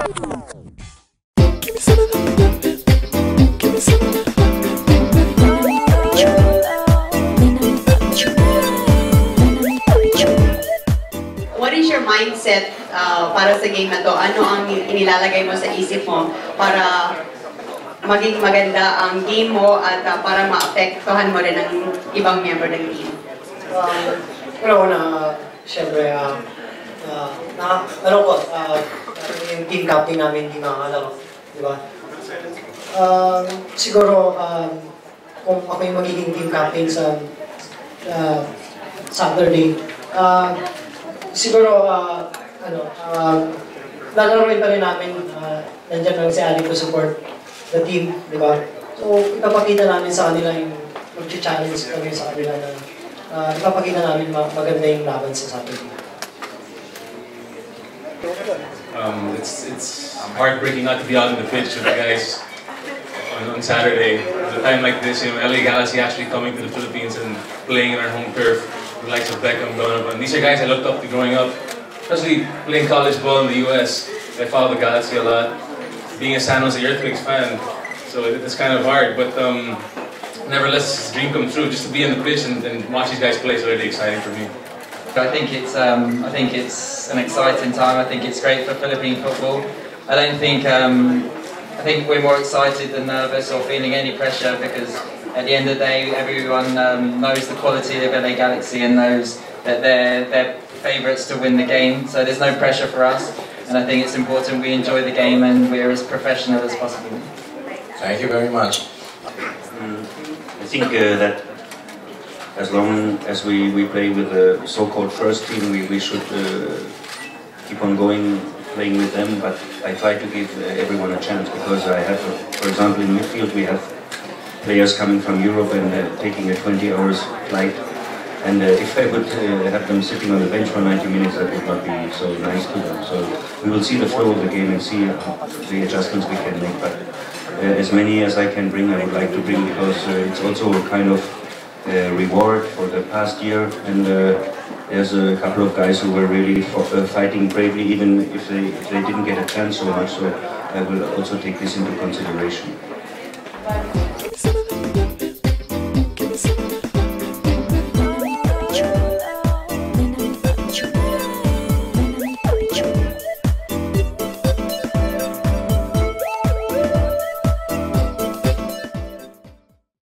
What is your mindset para sa game na to? Ano ang inilalagay mo sa isip mo para maging maganda ang game mo at para maapektuhan mo rin ang ibang member ng team? Una, siyempre, nalungkot. Yung team captain namin hindi makakalaro. Diba? Siguro, kung ako yung magiging team captain sa Saturday, siguro, lalaroin pa rin namin, nandiyan lang si Ali to support the team, di ba? So, ipapakita namin sa kanila yung mag-challenge kami sa kanila na ipapakita namin maganda yung laban sa Saturday. It's heartbreaking not to be out on the pitch with the guys on Saturday. At a time like this, LA Galaxy actually coming to the Philippines and playing in our home turf. The likes of Beckham, Donovan. These are guys I looked up to growing up, especially playing college ball in the US. I follow the Galaxy a lot. Being a San Jose Earthquakes fan, so it's kind of hard, but nevertheless, it's a dream come true. Just to be on the pitch and watch these guys play is really exciting for me. I think it's an exciting time. I think it's great for Philippine football. I think we're more excited than nervous or feeling any pressure because at the end of the day, everyone knows the quality of LA Galaxy and knows that they're favourites to win the game. So there's no pressure for us, and I think it's important we enjoy the game and we're as professional as possible. Thank you very much. I think that as long as we play with the so-called first team, we should keep on going, playing with them, but I try to give everyone a chance because I have, for example, in midfield we have players coming from Europe and taking a 20 hours flight, and if I would have them sitting on the bench for 90 minutes, that would not be so nice to them. So we will see the flow of the game and see the adjustments we can make, but as many as I can bring, I would like to bring because it's also a kind of reward for the past year, and there's a couple of guys who were really fighting bravely, even if they didn't get a chance so much, so I will also take this into consideration.